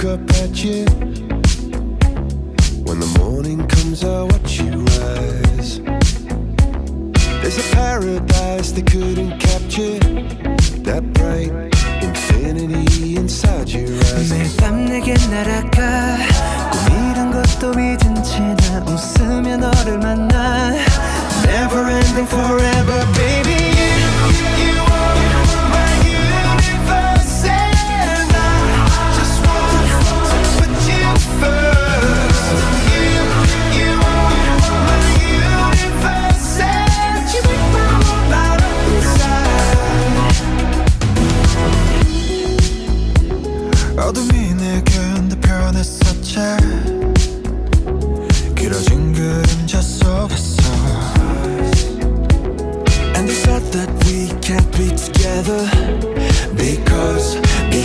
up at you. When the morning comes, I watch you rise. There's a paradise they couldn't capture, that bright infinity inside your eyes. 매일 밤 내게 날아가 꿈이란 것도 잊은 채 나 웃으며 너를 만나. Never ending forever baby. You are my universe and I just want to put you first. You are my universe and you make my whole light up inside. 어둠이 내겐 더 변했었지. 길어진 그림자 속에서 And they said that we can't be together Because we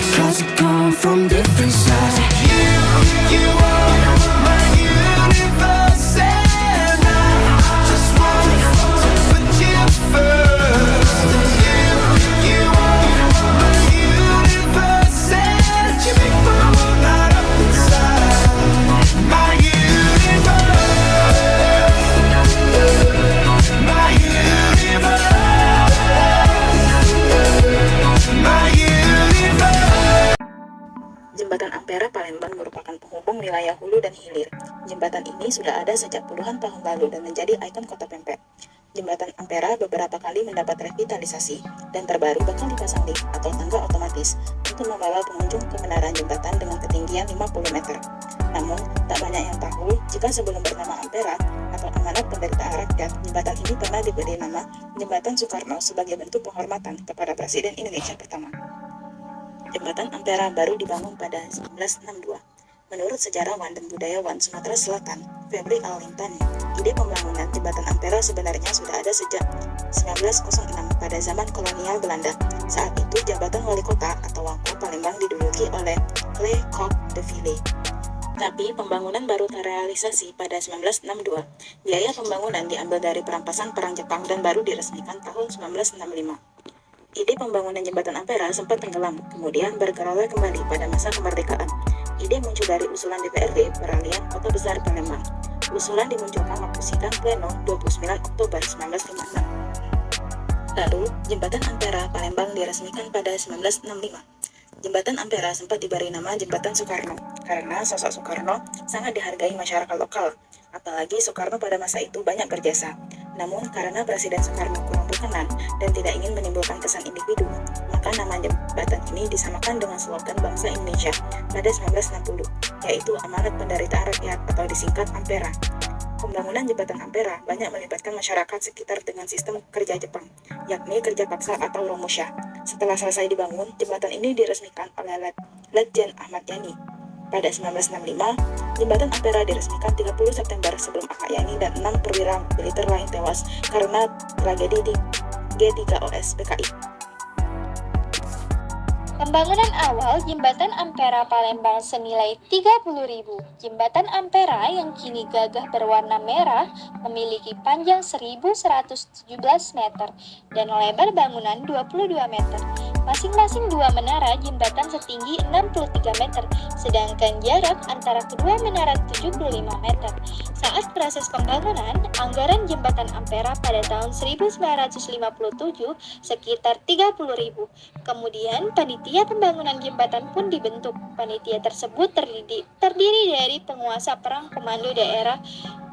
come from different sides. You are my universe and I just want to put you first. You are my universe and you make my whole light up inside. My Jembatan Ampera Palembang merupakan penghubung wilayah hulu dan hilir. Jembatan ini sudah ada sejak puluhan tahun lalu dan menjadi ikon kota Pempek. Jembatan Ampera beberapa kali mendapat revitalisasi dan terbaru bahkan dipasang lift atau tangga otomatis untuk membawa pengunjung ke menara jembatan dengan ketinggian 50 meter. Namun, tak banyak yang tahu jika sebelum bernama Ampera atau Amanat Penderitaan Rakyat, jembatan ini pernah diberi nama Jembatan Soekarno sebagai bentuk penghormatan kepada Presiden Indonesia pertama. Jembatan Ampera baru dibangun pada 1962. Menurut sejarawan dan budayawan Sumatera Selatan, Febri Al-Lintani, ide pembangunan Jembatan Ampera sebenarnya sudah ada sejak 1906 pada zaman kolonial Belanda. Saat itu jabatan wali kota atau Wako Palembang diduduki oleh Le Coq de Ville. Tapi pembangunan baru terrealisasi pada 1962. Biaya pembangunan diambil dari perampasan Perang Jepang dan baru diresmikan tahun 1965. Ide pembangunan Jembatan Ampera sempat tenggelam, kemudian bergerolak kembali pada masa kemerdekaan. Ide muncul dari usulan DPRD Peralihan Kota Besar Palembang. Usulan dimunculkan waktu sidang pleno 29 Oktober 1956. Lalu, Jembatan Ampera Palembang diresmikan pada 1965. Jembatan Ampera sempat diberi nama Jembatan Soekarno, karena sosok Soekarno sangat dihargai masyarakat lokal. Apalagi Soekarno pada masa itu banyak berjasa. Namun karena Presiden Soekarno kurang berkenan dan tidak ingin menimbulkan kesan individu, maka nama jembatan ini disamakan dengan slogan bangsa Indonesia pada 1960, yaitu Amanat Penderitaan Rakyat atau disingkat Ampera. Pembangunan Jembatan Ampera banyak melibatkan masyarakat sekitar dengan sistem kerja Jepang, yakni kerja paksa atau romusha. Setelah selesai dibangun, jembatan ini diresmikan oleh Letjen Ahmad Yani. Pada 1965, Jembatan Ampera diresmikan 30 September sebelum Ahmad Yani dan 6 perwira militer lain tewas karena tragedi di G3OS PKI. Pembangunan awal Jembatan Ampera Palembang senilai 30.000. Jembatan Ampera yang kini gagah berwarna merah memiliki panjang 1.117 meter dan lebar bangunan 22 meter. Masing-masing dua menara jembatan setinggi 63 meter, sedangkan jarak antara kedua menara 75 meter. Saat proses pembangunan, anggaran Jembatan Ampera pada tahun 1957 sekitar 30.000. Kemudian panitia pembangunan jembatan pun dibentuk. Panitia tersebut terdiri dari penguasa perang Komando Daerah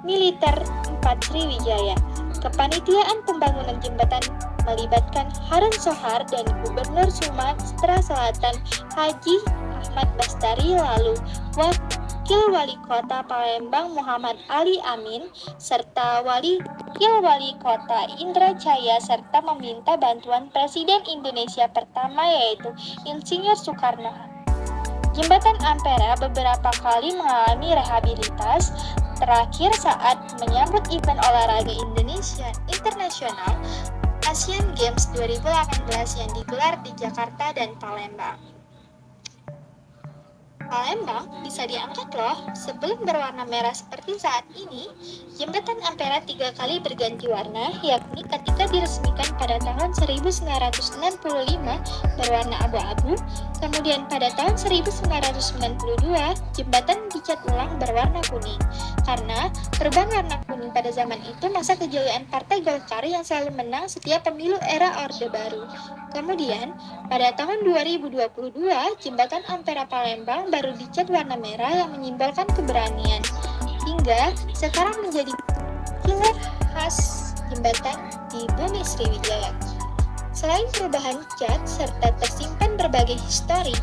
Militer 4 Sriwijaya. Kepanitiaan pembangunan jembatan melibatkan Harun Sohar dan Gubernur Sumatera Selatan Haji Ahmad Bastari, lalu Wakil Wali Kota Palembang Muhammad Ali Amin, serta Wakil Wali Kota Indra Jaya, serta meminta bantuan Presiden Indonesia pertama yaitu Insinyur Soekarno. Jembatan Ampera beberapa kali mengalami rehabilitas, terakhir saat menyambut event olahraga Indonesia Internasional Asian Games 2018 yang digelar di Jakarta dan Palembang. Palembang bisa diangkat loh. Sebelum berwarna merah seperti saat ini, Jembatan Ampera 3 kali berganti warna, yakni ketika diresmikan pada tahun 1965 berwarna abu-abu, kemudian pada tahun 1992 jembatan dicat ulang berwarna kuning. Karena perubahan warna kuning pada zaman itu masa kejayaan Partai Golkar yang selalu menang setiap pemilu era Orde Baru. Kemudian, pada tahun 2022, jembatan Ampera Palembang baru dicat warna merah yang menyimbolkan keberanian. Hingga sekarang menjadi pilar khas jembatan di bumi Sriwijaya. Selain perubahan cat serta tersimpan berbagai histori,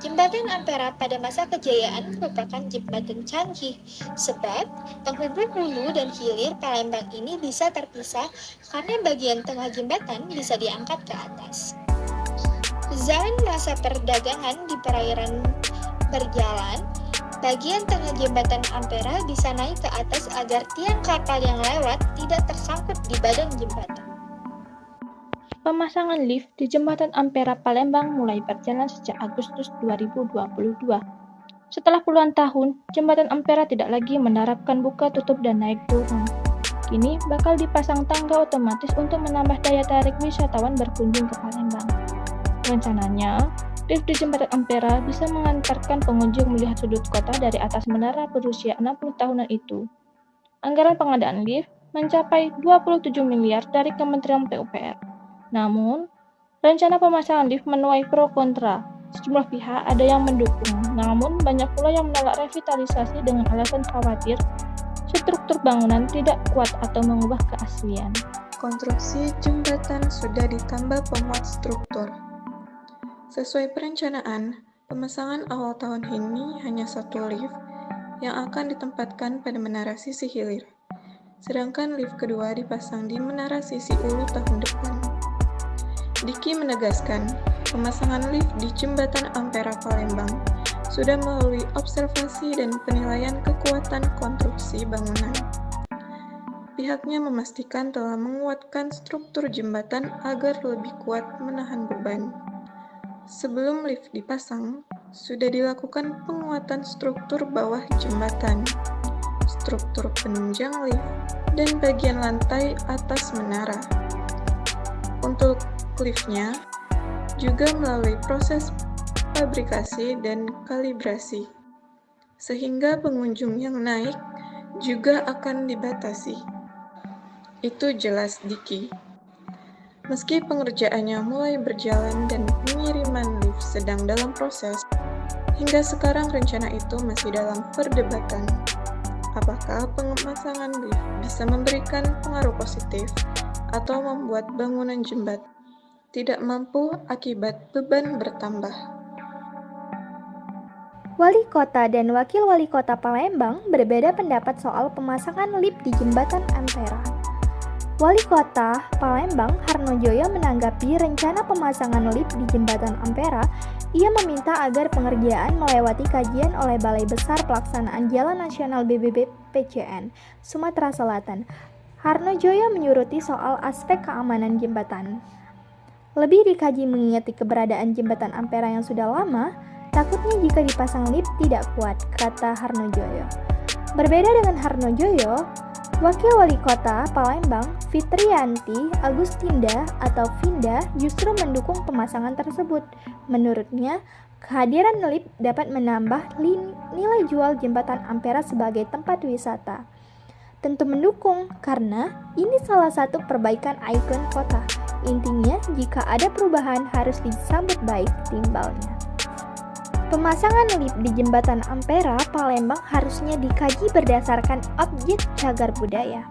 jembatan Ampera pada masa kejayaan merupakan jembatan canggih, sebab penghubung hulu dan hilir Palembang ini bisa terpisah karena bagian tengah jembatan bisa diangkat ke atas. Zaman masa perdagangan di perairan berjalan, bagian tengah jembatan Ampera bisa naik ke atas agar tiang kapal yang lewat tidak tersangkut di badan jembatan. Pemasangan lift di jembatan Ampera Palembang mulai berjalan sejak Agustus 2022. Setelah puluhan tahun, jembatan Ampera tidak lagi menerapkan buka tutup dan naik turun. Kini bakal dipasang tangga otomatis untuk menambah daya tarik wisatawan berkunjung ke Palembang. Rencananya, lift di jembatan Ampera bisa mengantarkan pengunjung melihat sudut kota dari atas menara berusia 60 tahunan itu. Anggaran pengadaan lift mencapai 27 miliar dari Kementerian PUPR. Namun, rencana pemasangan lift menuai pro kontra. Sejumlah pihak ada yang mendukung, namun banyak pula yang menolak revitalisasi dengan alasan khawatir struktur bangunan tidak kuat atau mengubah keaslian. Konstruksi jembatan sudah ditambah pemuat struktur. Sesuai perencanaan, pemasangan awal tahun ini hanya satu lift yang akan ditempatkan pada menara sisi hilir, sedangkan lift kedua dipasang di menara sisi ulu tahun depan. Diki menegaskan, pemasangan lift di jembatan Ampera Palembang sudah melalui observasi dan penilaian kekuatan konstruksi bangunan. Pihaknya memastikan telah menguatkan struktur jembatan agar lebih kuat menahan beban. Sebelum lift dipasang, sudah dilakukan penguatan struktur bawah jembatan, struktur penunjang lift, dan bagian lantai atas menara. Untuk liftnya, juga melalui proses fabrikasi dan kalibrasi, sehingga pengunjung yang naik juga akan dibatasi. Itu jelas Diki. Meski pengerjaannya mulai berjalan dan pengiriman lift sedang dalam proses, hingga sekarang rencana itu masih dalam perdebatan. Apakah pemasangan lift bisa memberikan pengaruh positif atau membuat bangunan jembatan tidak mampu akibat beban bertambah? Wali Kota dan Wakil Wali Kota Palembang berbeda pendapat soal pemasangan lift di jembatan Ampera. Wali Kota Palembang Harnojoyo menanggapi rencana pemasangan lift di jembatan Ampera. Ia meminta agar pengerjaan melewati kajian oleh Balai Besar Pelaksanaan Jalan Nasional BBPJN Sumatera Selatan. Harnojoyo menyuruti soal aspek keamanan jembatan. Lebih dikaji mengingat keberadaan jembatan Ampera yang sudah lama, takutnya jika dipasang lift tidak kuat, kata Harnojoyo. Berbeda dengan Harnojoyo, Wakil Wali Kota Palembang Fitriyanti Agustinda atau Vinda justru mendukung pemasangan tersebut. Menurutnya, kehadiran lift dapat menambah nilai jual jembatan Ampera sebagai tempat wisata. Tentu mendukung, karena ini salah satu perbaikan ikon kota. Intinya, jika ada perubahan harus disambut baik, timbalnya. Pemasangan lift di jembatan Ampera Palembang harusnya dikaji berdasarkan objek cagar budaya.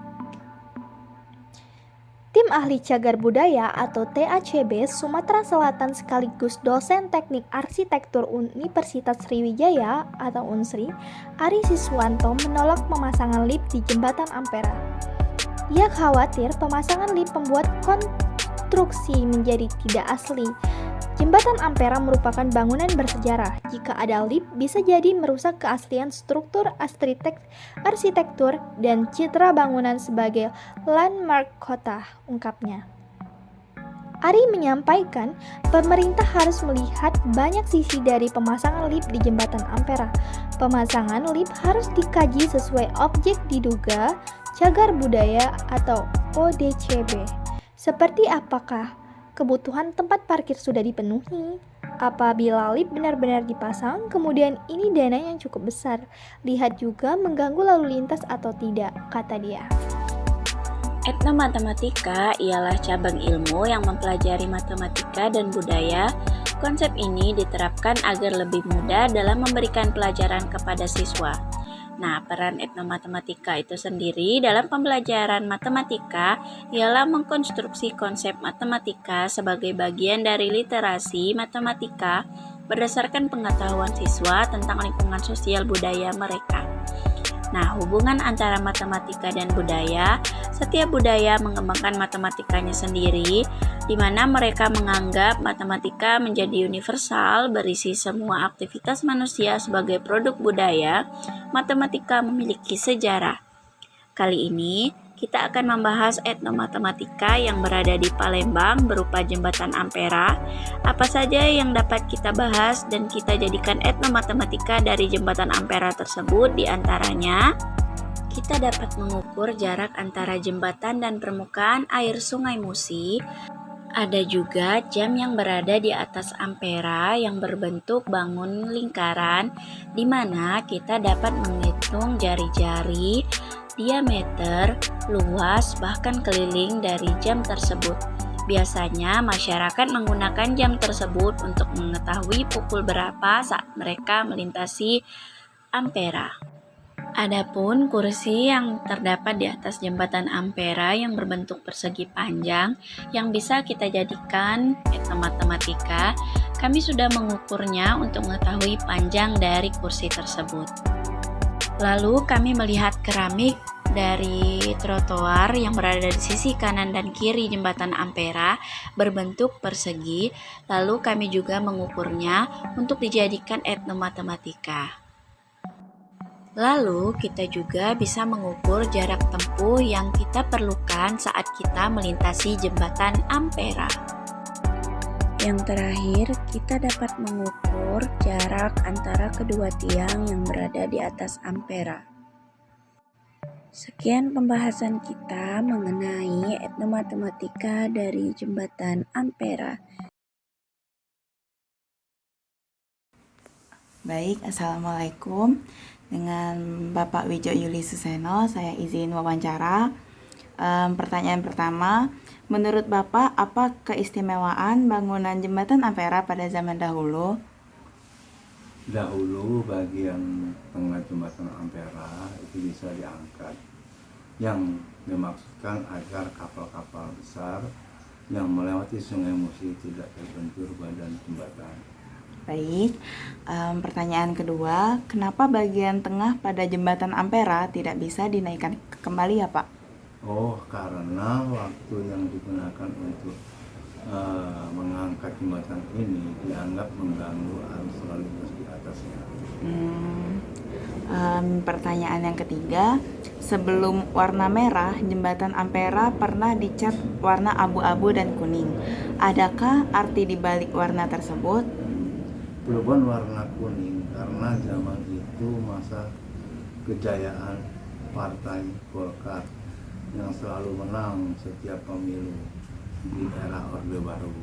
Tim ahli cagar budaya atau TACB Sumatera Selatan sekaligus dosen teknik arsitektur Universitas Sriwijaya atau UNSRI, Ari Siswanto menolak pemasangan lift di jembatan Ampera. Ia khawatir pemasangan lift membuat konstruksi menjadi tidak asli. Jembatan Ampera merupakan bangunan bersejarah. Jika ada lift, bisa jadi merusak keaslian struktur arsitektur dan citra bangunan sebagai landmark kota, ungkapnya. Ari menyampaikan, pemerintah harus melihat banyak sisi dari pemasangan lift di Jembatan Ampera. Pemasangan lift harus dikaji sesuai objek diduga cagar budaya atau ODCB. Seperti apakah kebutuhan tempat parkir sudah dipenuhi? Apabila lift benar-benar dipasang, kemudian ini dana yang cukup besar. Lihat juga mengganggu lalu lintas atau tidak, kata dia. Etnomatematika ialah cabang ilmu yang mempelajari matematika dan budaya. Konsep ini diterapkan agar lebih mudah dalam memberikan pelajaran kepada siswa. Nah, peran etnomatematika itu sendiri dalam pembelajaran matematika ialah mengkonstruksi konsep matematika sebagai bagian dari literasi matematika berdasarkan pengetahuan siswa tentang lingkungan sosial budaya mereka. Nah, hubungan antara matematika dan budaya, setiap budaya mengembangkan matematikanya sendiri, di mana mereka menganggap matematika menjadi universal, berisi semua aktivitas manusia sebagai produk budaya. Matematika memiliki sejarah. Kali ini, kita akan membahas etnomatematika yang berada di Palembang berupa Jembatan Ampera. Apa saja yang dapat kita bahas dan kita jadikan etnomatematika dari Jembatan Ampera tersebut, diantaranya kita dapat mengukur jarak antara jembatan dan permukaan air Sungai Musi. Ada juga jam yang berada di atas ampera yang berbentuk bangun lingkaran, di mana kita dapat menghitung jari-jari, diameter, luas, bahkan keliling dari jam tersebut. Biasanya masyarakat menggunakan jam tersebut untuk mengetahui pukul berapa saat mereka melintasi ampera. Adapun kursi yang terdapat di atas jembatan ampera yang berbentuk persegi panjang yang bisa kita jadikan etnomatematika, kami sudah mengukurnya untuk mengetahui panjang dari kursi tersebut. Lalu kami melihat keramik dari trotoar yang berada di sisi kanan dan kiri jembatan ampera berbentuk persegi, lalu kami juga mengukurnya untuk dijadikan etnomatematika. Lalu kita juga bisa mengukur jarak tempuh yang kita perlukan saat kita melintasi jembatan ampera. Yang terakhir, kita dapat mengukur jarak antara kedua tiang yang berada di atas ampera. Sekian pembahasan kita mengenai etnomatematika dari Jembatan Ampera. Baik, Assalamualaikum. Dengan Bapak Wijo Yuli Suseno, saya izin wawancara. Pertanyaan pertama, menurut Bapak, apa keistimewaan bangunan Jembatan Ampera pada zaman dahulu? Dahulu bagian tengah Jembatan Ampera itu bisa diangkat, yang dimaksudkan agar kapal-kapal besar yang melewati Sungai Musi tidak terbentur badan jembatan. Baik, pertanyaan kedua, kenapa bagian tengah pada Jembatan Ampera tidak bisa dinaikkan kembali ya Pak? Oh, karena waktu yang digunakan untuk mengangkat jembatan ini dianggap mengganggu arus lalu lintas di atasnya. Pertanyaan yang ketiga, sebelum warna merah, Jembatan Ampera pernah dicat warna abu-abu dan kuning. Adakah arti dibalik warna tersebut? Perubahan warna kuning karena zaman itu masa kejayaan Partai Golkar yang selalu menang setiap pemilu di era Orde Baru.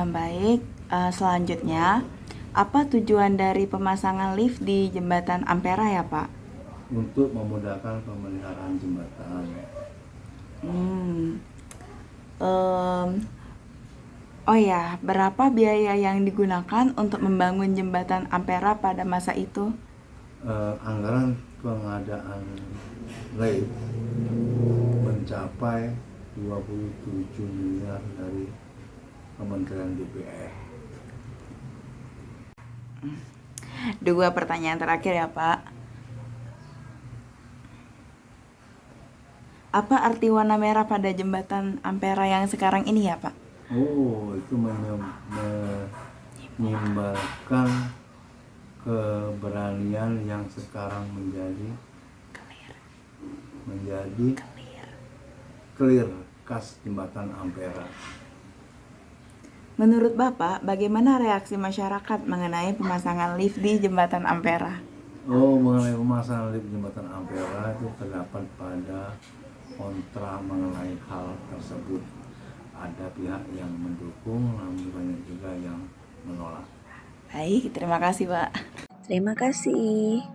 Baik, selanjutnya, apa tujuan dari pemasangan lift di Jembatan Ampera ya Pak? Untuk memudahkan pemeliharaan jembatan. Oh ya, berapa biaya yang digunakan untuk membangun Jembatan Ampera pada masa itu? Anggaran pengadaan lift mencapai 27 miliar dari Kementerian DPR. Dua pertanyaan terakhir ya Pak. Apa arti warna merah pada Jembatan Ampera yang sekarang ini ya Pak? Oh, itu menyimbolkan keberanian yang sekarang menjadi clear khas Jembatan Ampera. Menurut Bapak, bagaimana reaksi masyarakat mengenai pemasangan lift di Jembatan Ampera? Oh, mengenai pemasangan lift jembatan Ampera itu terdapat pada kontra mengenai hal tersebut. Ada pihak yang mendukung, namun banyak juga yang menolak. Baik, terima kasih Pak. Terima kasih.